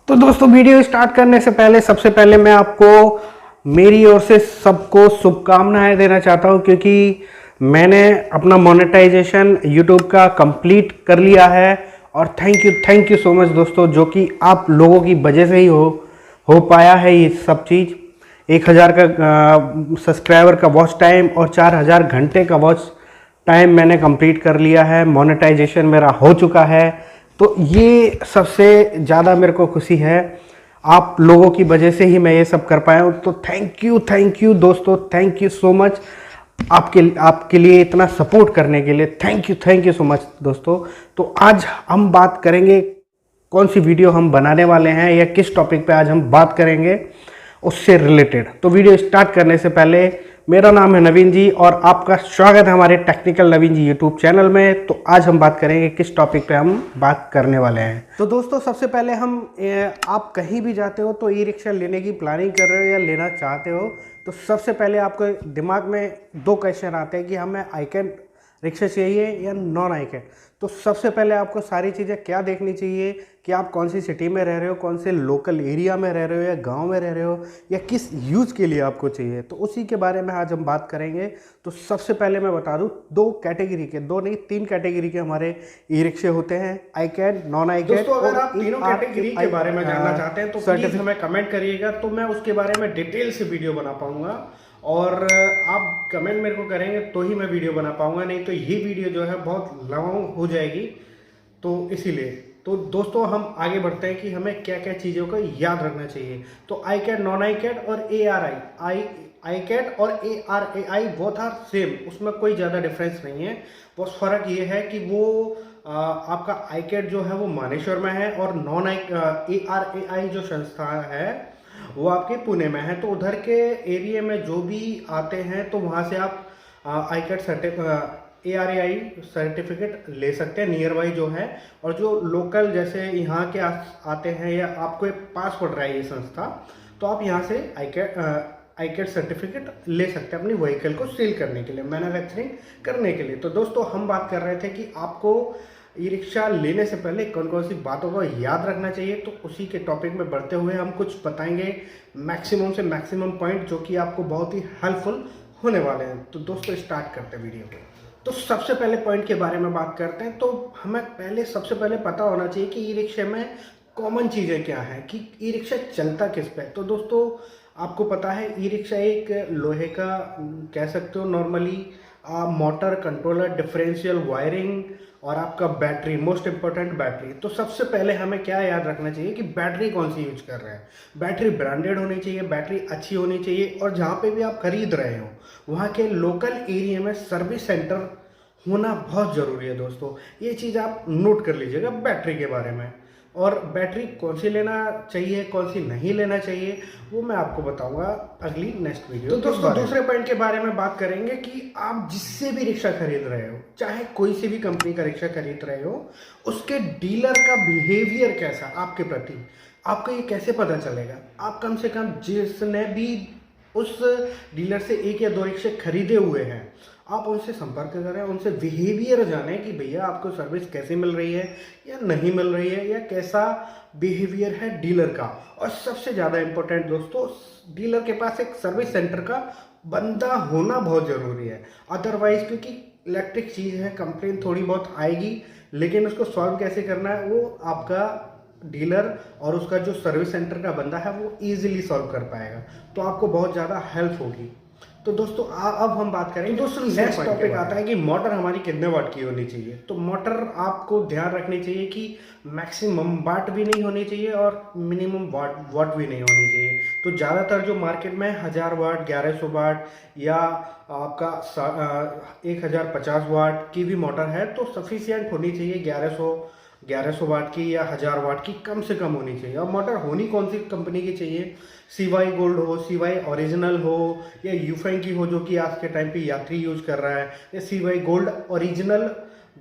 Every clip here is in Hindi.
तो दोस्तों वीडियो स्टार्ट करने से पहले सबसे पहले मैं आपको मेरी ओर से सबको शुभकामनाएं देना चाहता हूं, क्योंकि मैंने अपना मोनेटाइजेशन यूट्यूब का कंप्लीट कर लिया है। और थैंक यू सो मच दोस्तों, जो कि आप लोगों की वजह से ही हो पाया है ये सब चीज़। 1000 का सब्सक्राइबर का वॉच टाइम और 4000 घंटे का वॉच टाइम मैंने कंप्लीट कर लिया है। मोनेटाइजेशन मेरा हो चुका है। तो ये सबसे ज़्यादा मेरे को खुशी है, आप लोगों की वजह से ही मैं ये सब कर पाया हूँ। तो थैंक यू दोस्तों, थैंक यू सो मच आपके लिए इतना सपोर्ट करने के लिए। थैंक यू सो मच दोस्तों। तो आज हम बात करेंगे कौन सी वीडियो हम बनाने वाले हैं या किस टॉपिक पे आज हम बात करेंगे उससे रिलेटेड। तो वीडियो स्टार्ट करने से पहले, मेरा नाम है नवीन जी और आपका स्वागत है हमारे टेक्निकल नवीन जी यूट्यूब चैनल में। तो आज हम बात करेंगे किस टॉपिक पे हम बात करने वाले हैं। तो दोस्तों सबसे पहले आप कहीं भी जाते हो तो ई रिक्शा लेने की प्लानिंग कर रहे हो या लेना चाहते हो, तो सबसे पहले आपको दिमाग में दो क्वेश्चन आते हैं कि हमें आई कैन रिक्शा चाहिए या नॉन आई कैन। तो सबसे पहले आपको सारी चीज़ें क्या देखनी चाहिए कि आप कौन सी सिटी में रह रहे हो, कौन से लोकल एरिया में रह रहे हो या गांव में रह रहे हो, या किस यूज़ के लिए आपको चाहिए। तो उसी के बारे में आज हम बात करेंगे। तो सबसे पहले मैं बता दूं, दो नहीं 3 कैटेगरी के हमारे ई रिक्शे होते हैं, I can, non I can. दोस्तों अगर आप तीनों कैटेगरी के बारे में जानना चाहते हैं तो प्लीज हमें कमेंट करिएगा, तो मैं उसके बारे में डिटेल से वीडियो बना पाऊंगा। और आप कमेंट मेरे को करेंगे तो ही मैं वीडियो बना पाऊंगा, नहीं तो ये वीडियो जो है बहुत लॉन्ग हो जाएगी। तो इसीलिए तो दोस्तों हम आगे बढ़ते हैं कि हमें क्या क्या चीज़ों का याद रखना चाहिए। तो आई कैट, नॉन आई कैट और आई कैट और ARAI बोथ आर सेम, उसमें कोई ज़्यादा डिफरेंस नहीं है। बस फर्क ये है कि वो आपका आई कैट जो है वो मानेश्वर में है और नॉन ARAI जो संस्था है वो आपके पुणे में है। तो उधर के एरिया में जो भी आते हैं तो वहाँ से आप आई कैट ARAI सर्टिफिकेट ले सकते हैं नियर बाई जो है। और जो लोकल जैसे यहाँ के आते हैं या आपको पास पड़ रहा है ये संस्था, तो आप यहाँ से आई कैट सर्टिफिकेट ले सकते हैं अपनी व्हीकल को सेल करने के लिए, मैन्युफैक्चरिंग करने के लिए। तो दोस्तों हम बात कर रहे थे कि आपको ई रिक्शा लेने से पहले कौन कौन सी बातों को याद रखना चाहिए। तो उसी के टॉपिक में बढ़ते हुए हम कुछ बताएंगे मैक्सिमम से मैक्सिमम पॉइंट, जो कि आपको बहुत ही हेल्पफुल होने वाले हैं। तो दोस्तों स्टार्ट करते हैं वीडियो को। तो सबसे पहले पॉइंट के बारे में बात करते हैं। तो हमें सबसे पहले पता होना चाहिए कि ई रिक्शे में कॉमन चीज़ें क्या हैं, कि ई रिक्शा चलता किस पे। तो दोस्तों आपको पता है ई रिक्शा एक लोहे का कह सकते हो normally, motor, controller, differential, wiring और आपका बैटरी, मोस्ट इंपॉर्टेंट बैटरी। तो सबसे पहले हमें क्या याद रखना चाहिए कि बैटरी कौन सी यूज कर रहे हैं। बैटरी ब्रांडेड होनी चाहिए, बैटरी अच्छी होनी चाहिए, और जहाँ पे भी आप खरीद रहे हो वहाँ के लोकल एरिया में सर्विस सेंटर होना बहुत ज़रूरी है दोस्तों। ये चीज़ आप नोट कर लीजिएगा बैटरी के बारे में। और बैटरी कौन सी लेना चाहिए, कौन सी नहीं लेना चाहिए, वो मैं आपको बताऊंगा अगली नेक्स्ट वीडियो। तो दोस्तों दूसरे पॉइंट के बारे में बात करेंगे कि आप जिससे भी रिक्शा खरीद रहे हो, चाहे कोई सी भी कंपनी का रिक्शा खरीद रहे हो, उसके डीलर का बिहेवियर कैसा आपके प्रति, आपको ये कैसे पता चलेगा। आप कम से कम जिसने भी उस डीलर से 1 या 2 रिक्शे खरीदे हुए हैं, आप उनसे संपर्क करें, उनसे बिहेवियर जानें कि भैया आपको सर्विस कैसे मिल रही है या नहीं मिल रही है, या कैसा बिहेवियर है डीलर का। और सबसे ज़्यादा इम्पोर्टेंट दोस्तों, डीलर के पास एक सर्विस सेंटर का बंदा होना बहुत ज़रूरी है। अदरवाइज, क्योंकि इलेक्ट्रिक चीज़ है, कंप्लेन थोड़ी बहुत आएगी, लेकिन उसको सॉल्व कैसे करना है वो आपका डीलर और उसका जो सर्विस सेंटर का बंदा है वो इजीली सॉल्व कर पाएगा। तो आपको बहुत ज़्यादा हेल्प होगी। तो दोस्तों अब हम बात करेंगे। दोस्तों नेक्स्ट टॉपिक आता है कि मोटर हमारी कितने वाट की होनी चाहिए। तो मोटर आपको ध्यान रखनी चाहिए कि मैक्सिमम वाट भी नहीं होनी चाहिए और मिनिमम वाट भी नहीं होनी चाहिए। तो ज़्यादातर जो मार्केट में 1000 वाट, 1100 वाट या आपका 1050 वाट की भी मोटर है, तो सफिशियंट होनी चाहिए 1100 वाट की या 1000 वाट की कम से कम होनी चाहिए। और मोटर होनी कौन सी कंपनी की चाहिए, CY गोल्ड हो, CY ओरिजिनल हो, या यूफेंग की हो जो कि आज के टाइम पे यात्री यूज कर रहा है, या CY गोल्ड ओरिजिनल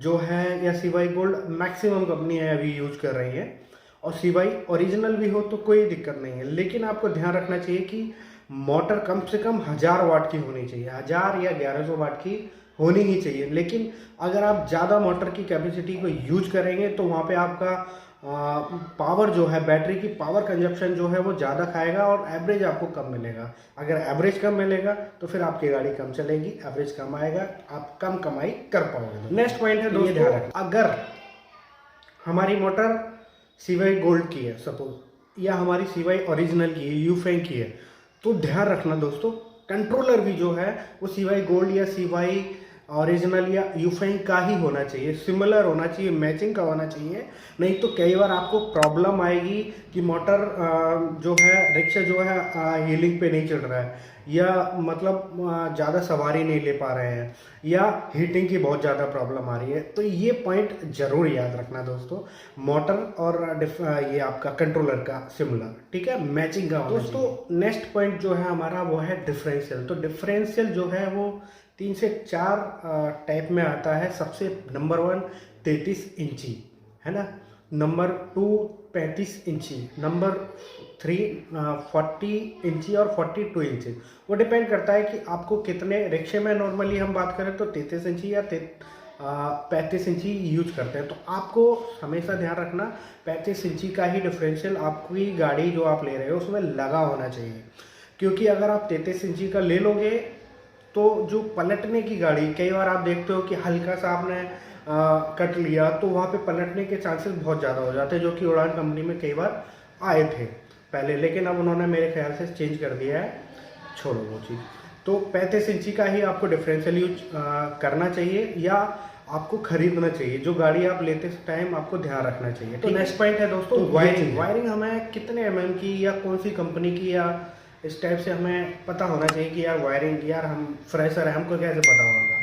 जो है, या CY गोल्ड मैक्सिमम कंपनी है अभी यूज कर रही है। और CY ओरिजिनल भी हो तो कोई दिक्कत नहीं है, लेकिन आपको ध्यान रखना चाहिए कि मोटर कम से कम 1000 वाट की होनी चाहिए, 1000 या 1100 वाट की होनी ही चाहिए। लेकिन अगर आप ज़्यादा मोटर की कैपेसिटी को यूज करेंगे तो वहाँ पे आपका पावर जो है, बैटरी की पावर कंजप्शन जो है वो ज़्यादा खाएगा और एवरेज आपको कम मिलेगा। अगर एवरेज कम मिलेगा तो फिर आपकी गाड़ी कम चलेगी, एवरेज कम आएगा, आप कम कमाई कर पाओगे। नेक्स्ट पॉइंट है दोस्तों, अगर हमारी मोटर CY गोल्ड की है सपोज, या हमारी CY ओरिजिनल की है, यूफेंग की है, तो ध्यान रखना दोस्तों, कंट्रोलर भी जो है वो CY गोल्ड या CY ओरिजिनल या यूफेंग का ही होना चाहिए, सिमिलर होना चाहिए, मैचिंग का होना चाहिए। नहीं तो कई बार आपको प्रॉब्लम आएगी कि मोटर जो है, रिक्शा जो है हीलिंग पे नहीं चल रहा है, या मतलब ज़्यादा सवारी नहीं ले पा रहे हैं, या हीटिंग की बहुत ज़्यादा प्रॉब्लम आ रही है। तो ये पॉइंट ज़रूर याद रखना दोस्तों, मोटर और ये आपका कंट्रोलर का सिमिलर, ठीक है, मैचिंग का होना दोस्तों। नेक्स्ट पॉइंट जो है हमारा वो है डिफरेंशियल। तो डिफरेंशियल जो है वो 3 से 4 टाइप में आता है। सबसे नंबर 1 33 इंची है ना, नंबर 2 35 इंची, नंबर 3 40 इंची और 42 इंची। वो डिपेंड करता है कि आपको कितने, रिक्शे में नॉर्मली हम बात करें तो 33 इंची या 35 इंची यूज करते हैं। तो आपको हमेशा ध्यान रखना 35 इंची का ही डिफरेंशियल आपकी गाड़ी जो आप ले रहे हो उसमें लगा होना चाहिए, क्योंकि अगर आप 33 इंची का ले लोगे तो जो पलटने की गाड़ी, कई बार आप देखते हो कि हल्का सा आपने कट लिया तो वहाँ पे पलटने के चांसेस बहुत ज़्यादा हो जाते हैं, जो कि उड़ान कंपनी में कई बार आए थे पहले, लेकिन अब उन्होंने मेरे ख्याल से चेंज कर दिया है, छोड़ो वो चीज़। तो 35 इंची का ही आपको डिफरेंशियल यूज करना चाहिए या आपको खरीदना चाहिए। जो गाड़ी आप लेते टाइम आपको ध्यान रखना चाहिए। तो नेक्स्ट पॉइंट है दोस्तों वायरिंग। वायरिंग हमें कितने mm की या कौन सी कंपनी की या इस टाइप से हमें पता होना चाहिए कि यार वायरिंग, यार हम फ्रेशर है, हमको कैसे पता होगा।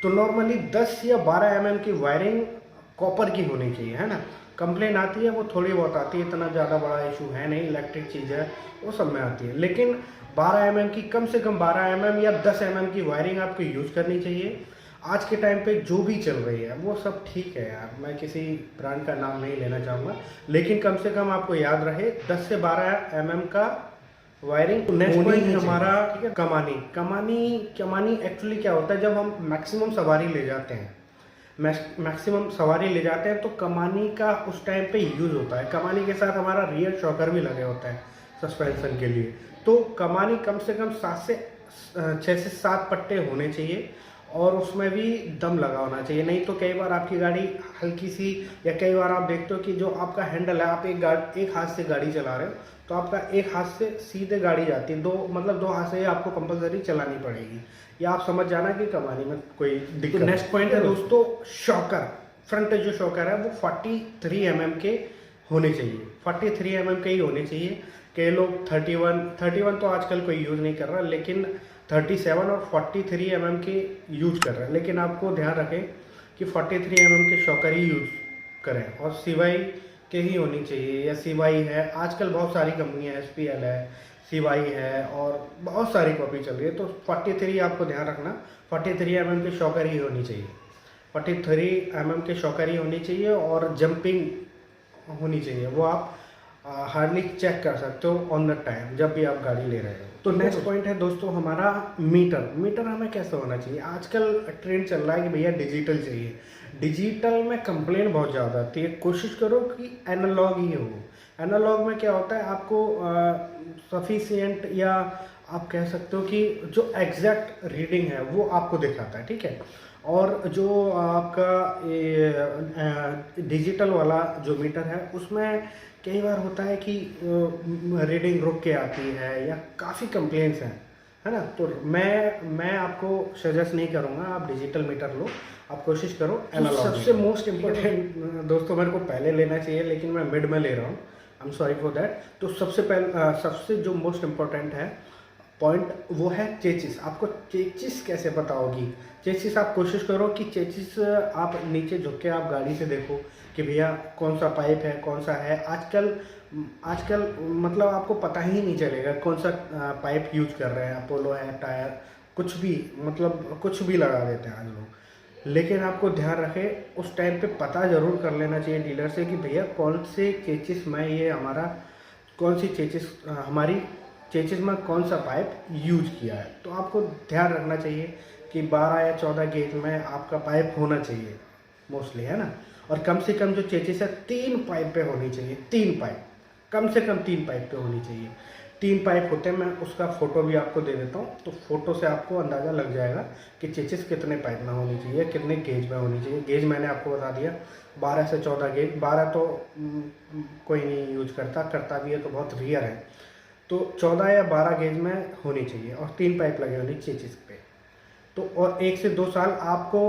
तो नॉर्मली 10 या 12 mm की वायरिंग कॉपर की होनी चाहिए, है ना। कंप्लेन आती है वो थोड़ी बहुत आती है, इतना ज़्यादा बड़ा इशू है नहीं, इलेक्ट्रिक चीज़ है वो सब में आती है। लेकिन 12 mm की, कम से कम 12 mm या 10 mm की वायरिंग आपको यूज़ करनी चाहिए। आज के टाइम पे जो भी चल रही है वो सब ठीक है यार, मैं किसी ब्रांड का नाम नहीं लेना चाहूँगा, लेकिन कम से कम आपको याद रहे 10 से 12 mm का वायरिंग। नेक्स्ट पॉइंट हमारा, ठीक है, कमानी। कमानी एक्चुअली क्या होता है, जब हम मैक्सिमम सवारी ले जाते हैं, मैक्सिमम सवारी ले जाते हैं तो कमानी का उस टाइम पे यूज़ होता है। कमानी के साथ हमारा रियर शॉकर भी लगे होता है सस्पेंशन के लिए। तो कमानी कम से कम 6 से 7 पट्टे होने चाहिए और उसमें भी दम लगा होना चाहिए। नहीं तो कई बार आपकी गाड़ी हल्की सी, या कई बार आप देखते हो कि जो आपका हैंडल है, आप एक हाथ से गाड़ी चला रहे हो तो आपका एक हाथ से सीधे गाड़ी जाती है, दो हाथ से आपको कंपलसरी चलानी पड़ेगी, या आप समझ जाना कि कमानी में कोई दिक्कत। नेक्स्ट पॉइंट है दोस्तों शॉकर। फ्रंट जो शॉकर है वो 43 mm के होने चाहिए, 43 mm के ही होने चाहिए। कई लोग 31 तो आजकल कोई यूज़ नहीं कर रहा, लेकिन 37 और 43 mm के यूज कर रहे हैं। लेकिन आपको ध्यान रखें कि 43 mm के शॉकर ही यूज करें और CY के ही होनी चाहिए, या CY है, आजकल बहुत सारी कंपनियां है, SPL है, CY है और बहुत सारी कॉपी चल रही है। तो 43 आपको ध्यान रखना, 43 mm के शॉकर ही होनी चाहिए, 43 mm के शॉकर ही होनी चाहिए और जंपिंग होनी चाहिए। वो आप हार्डली चेक कर सकते हो ऑन द टाइम जब भी आप गाड़ी ले रहे हो। तो नेक्स्ट पॉइंट है दोस्तों हमारा मीटर हमें कैसे होना चाहिए। आजकल ट्रेंड चल रहा है कि भैया डिजिटल चाहिए। डिजिटल में कंप्लेन बहुत ज़्यादा आती है, कोशिश करो कि एनालॉग ही हो। एनालॉग में क्या होता है, आपको सफिशिएंट या आप कह सकते हो कि जो एग्जैक्ट रीडिंग है वो आपको दिखाता है, ठीक है। और जो आपका डिजिटल वाला जो मीटर है उसमें कई बार होता है कि रीडिंग रुक के आती है या काफ़ी कंप्लेंट्स हैं, है ना। तो मैं आपको सजेस्ट नहीं करूँगा आप डिजिटल मीटर लो, आप कोशिश करो एनालॉग। सबसे मोस्ट इम्पोर्टेंट दोस्तों मेरे को पहले लेना चाहिए, लेकिन मैं मिड में ले रहा हूँ, I am sorry for that. तो सबसे जो मोस्ट इम्पोर्टेंट है पॉइंट वो है चेचिस। आपको चेचिस कैसे पता होगी। चेचिस आप कोशिश करो कि चेचिस आप नीचे झुक के आप गाड़ी से देखो कि भैया कौन सा पाइप है, कौन सा है। आजकल मतलब आपको पता ही नहीं चलेगा कौन सा पाइप यूज कर रहे हैं, अपोलो है, टायर, कुछ भी, मतलब कुछ भी लगा देते हैं आज लोग। लेकिन आपको ध्यान रखें उस टाइम पे पता ज़रूर कर लेना चाहिए डीलर से कि भैया कौन से चेचिस में ये हमारा, कौन सी चेचिस हमारी चेचिस में कौन सा पाइप यूज किया है। तो आपको ध्यान रखना चाहिए कि 12 या 14 गेज में आपका पाइप होना चाहिए मोस्टली, है ना। और कम से कम जो चेचिस है 3 पाइप पे होनी चाहिए, 3 पाइप, कम से कम 3 पाइप पे होनी चाहिए। 3 पाइप होते हैं, मैं उसका फ़ोटो भी आपको दे देता हूँ, तो फ़ोटो से आपको अंदाज़ा लग जाएगा कि चेचिस कितने पाइप में होनी चाहिए, कितने गेज में होनी चाहिए। गेज मैंने आपको बता दिया 12 से 14 गेज। 12 तो कोई नहीं यूज करता भी है तो बहुत रेयर है, तो 14 या 12 गेज में होनी चाहिए और 3 पाइप लगे होने चेचिस पे। तो और 1 से 2 साल आपको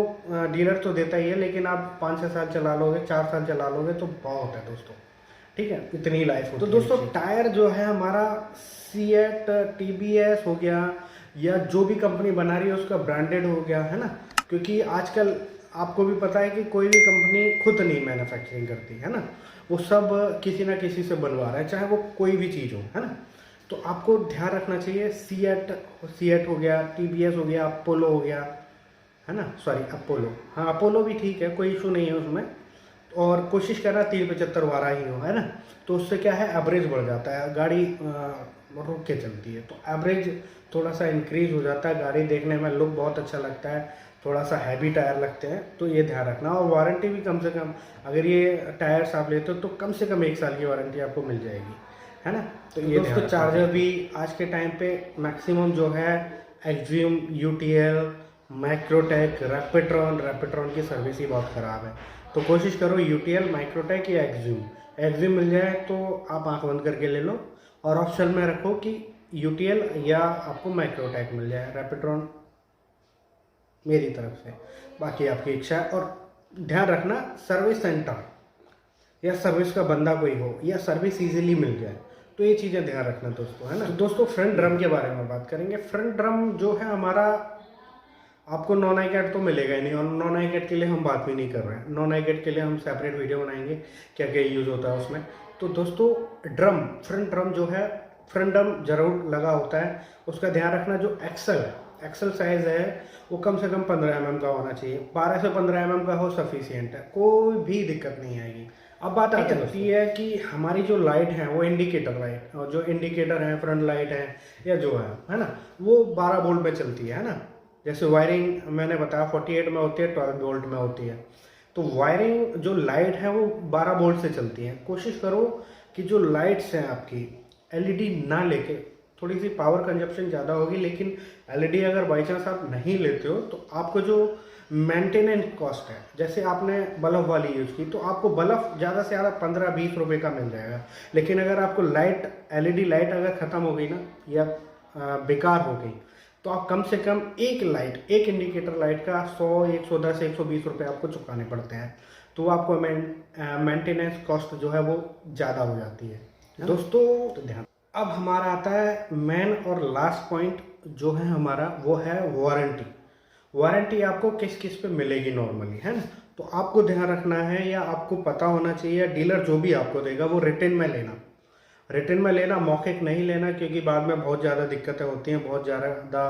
डीलर तो देता ही है, लेकिन आप 5-6 साल चला लोगे, 4 साल चला लोगे तो बहुत है दोस्तों, ठीक है, इतनी लाइफ होती है। तो दोस्तों टायर जो है हमारा सीएट, टीबीएस हो गया या जो भी कंपनी बना रही है उसका ब्रांडेड हो गया, है ना, क्योंकि आजकल आपको भी पता है कि कोई भी कंपनी खुद नहीं मैन्युफैक्चरिंग करती है ना, वो सब किसी ना किसी से बनवा रहा है, चाहे वो कोई भी चीज़ हो, है ना। तो आपको ध्यान रखना चाहिए, सीएट हो गया, टीबीएस हो गया, अपोलो हो गया, है ना, सॉरी अपोलो, हाँ अपोलो भी ठीक है, कोई इशू नहीं है उसमें। और कोशिश करना 375 वाला ही हो, है ना, तो उससे क्या है एवरेज बढ़ जाता है, गाड़ी रुक के चलती है, तो एवरेज थोड़ा सा इंक्रीज हो जाता है, गाड़ी देखने में लुक बहुत अच्छा लगता है, थोड़ा सा हैवी टायर लगते हैं, तो ये ध्यान रखना। और वारंटी भी कम से कम, अगर ये टायर्स आप लेते हो तो कम से कम 1 साल की वारंटी आपको मिल जाएगी, है ना। तो ये दोस्तों चार्जर भी आज के टाइम पे मैक्सिमम जो है एक्सियम, यूटीएल, माइक्रोटेक, रैपिट्रॉन की सर्विस ही बहुत ख़राब है, तो कोशिश करो यूटीएल, माइक्रोटेक या एक्सियम मिल जाए तो आप आंख बंद करके ले लो, और ऑप्शन में रखो कि यूटीएल या आपको माइक्रोटेक मिल जाए, रैपिट्रॉन मेरी तरफ से, बाकी आपकी इच्छा है। और ध्यान रखना सर्विस सेंटर या सर्विस का बंदा कोई हो या सर्विस इजीली मिल जाए, तो ये चीज़ें ध्यान रखना दोस्तों, है ना। तो दोस्तों फ्रंट ड्रम के बारे में बात करेंगे। फ्रंट ड्रम जो है हमारा आपको नॉन आईकैट तो मिलेगा ही नहीं, और नॉन आईकैट के लिए हम बात भी नहीं कर रहे हैं, नॉन आईकैट के लिए हम सेपरेट वीडियो बनाएंगे क्या क्या यूज़ होता है उसमें। तो दोस्तों फ्रंट ड्रम जो है, फ्रंट ड्रम जरूर लगा होता है, उसका ध्यान रखना। जो एक्सल साइज है वो कम से कम 15 mm का होना चाहिए, 12 से 15 mm का हो सफिशियंट है, कोई भी दिक्कत नहीं आएगी। अब बात आती है कि हमारी जो लाइट है वो इंडिकेटर लाइट, और जो इंडिकेटर है, फ्रंट लाइट है या जो है ना, वो 12 वोल्ट में चलती है ना। जैसे वायरिंग मैंने बताया 48 में होती है, 12 वोल्ट में होती है, तो वायरिंग जो लाइट है वो 12 वोल्ट से चलती है। कोशिश करो कि जो लाइट्स हैं आपकी एलईडी ना लेके, थोड़ी सी पावर कंजप्शन ज़्यादा होगी, लेकिन एलईडी अगर बाई चांस आप नहीं लेते हो तो आपको जो मेंटेनेंस कॉस्ट है, जैसे आपने बल्ब वाली यूज़ की तो आपको बल्ब ज़्यादा से ज़्यादा 15-20 रुपये का मिल जाएगा, लेकिन अगर आपको लाइट, एलईडी लाइट अगर ख़त्म हो गई ना या बेकार हो गई, तो आप कम से कम एक इंडिकेटर लाइट का 100, 110, 120 रुपये आपको चुकाने पड़ते हैं, तो आपको मेंटेनेंस कॉस्ट जो है वो ज़्यादा हो जाती है दोस्तों। तो ध्यान। अब हमारा आता है मेन और लास्ट पॉइंट जो है हमारा, वो है वारंटी आपको किस किस पे मिलेगी नॉर्मली, है ना। तो आपको ध्यान रखना है या आपको पता होना चाहिए, डीलर जो भी आपको देगा वो रिटन में लेना, मौखिक नहीं लेना, क्योंकि बाद में बहुत ज़्यादा दिक्कतें होती हैं, बहुत ज़्यादा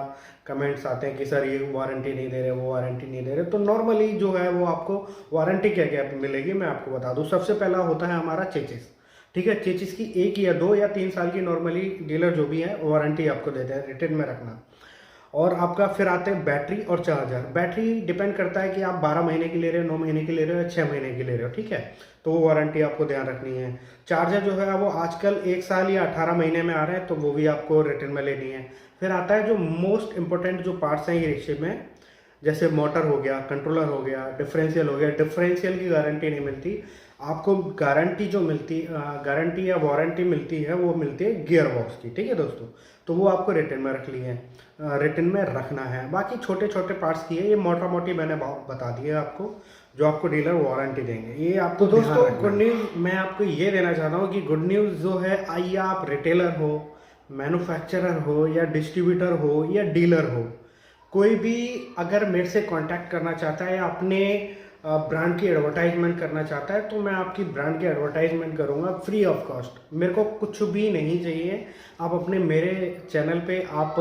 कमेंट्स आते हैं कि सर ये वारंटी नहीं दे रहे, वो वारंटी नहीं दे रहे। तो नॉर्मली जो है वो आपको वारंटी क्या क्या मिलेगी मैं आपको बता दूँ। सबसे पहला होता है हमारा चेचिस, ठीक है, चेचिस की 1 या 2 या 3 साल की नॉर्मली डीलर जो भी है वारंटी आपको देते हैं, रिटन में रखना। और आपका फिर आते हैं बैटरी और चार्जर। बैटरी डिपेंड करता है कि आप 12 महीने की ले रहे हो, 9 महीने की ले रहे हो या 6 महीने की ले रहे हो, ठीक है, तो वो वारंटी आपको ध्यान रखनी है। चार्जर जो है वो आजकल 1 साल या 18 महीने में आ रहे हैं, तो वो भी आपको रिटर्न में लेनी है। फिर आता है जो मोस्ट इंपॉर्टेंट जो पार्ट्स हैं ये रिक्शे में, जैसे मोटर हो गया, कंट्रोलर हो गया, डिफरेंशियल हो गया। डिफरेंशियल की गारंटी नहीं मिलती आपको, गारंटी या वारंटी मिलती है वो मिलती है गियर बॉक्स की, ठीक है दोस्तों, तो वो आपको रिटर्न में रख ली है, रिटर्न में रखना है। बाकी छोटे छोटे पार्ट्स की है, ये मोटा मोटी मैंने बता दी है आपको, जो आपको डीलर वारंटी देंगे, ये आपको। दोस्तों गुड न्यूज़ मैं आपको ये देना चाहता हूँ कि गुड न्यूज़ जो है, आइए आप रिटेलर हो, मैन्युफैक्चरर हो या डिस्ट्रीब्यूटर हो या डीलर हो, कोई भी अगर मेरे से कांटेक्ट करना चाहता है या अपने ब्रांड की एडवर्टाइजमेंट करना चाहता है, तो मैं आपकी ब्रांड की एडवर्टाइजमेंट करूंगा फ्री ऑफ कॉस्ट। मेरे को कुछ भी नहीं चाहिए, आप अपने मेरे चैनल पे आप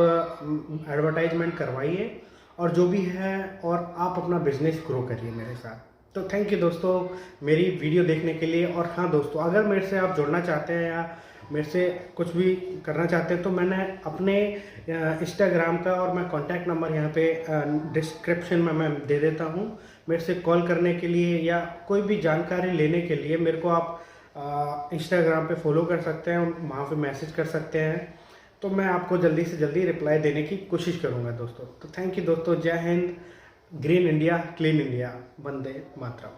एडवर्टाइजमेंट करवाइए और जो भी है, और आप अपना बिजनेस ग्रो करिए मेरे साथ। तो थैंक यू दोस्तों मेरी वीडियो देखने के लिए। और हाँ दोस्तों, अगर मेरे से आप जुड़ना चाहते हैं या मेरे से कुछ भी करना चाहते हैं, तो मैंने अपने इंस्टाग्राम का और मैं कॉन्टैक्ट नंबर यहाँ पे डिस्क्रिप्शन में मैं दे देता हूँ, मेरे से कॉल करने के लिए या कोई भी जानकारी लेने के लिए मेरे को आप इंस्टाग्राम पे फॉलो कर सकते हैं, वहाँ पे मैसेज कर सकते हैं। तो मैं आपको जल्दी से जल्दी रिप्लाई देने की कोशिश करूँगा दोस्तों। तो थैंक यू दोस्तों, जय Hind, green India, clean India, वंदे मातरम।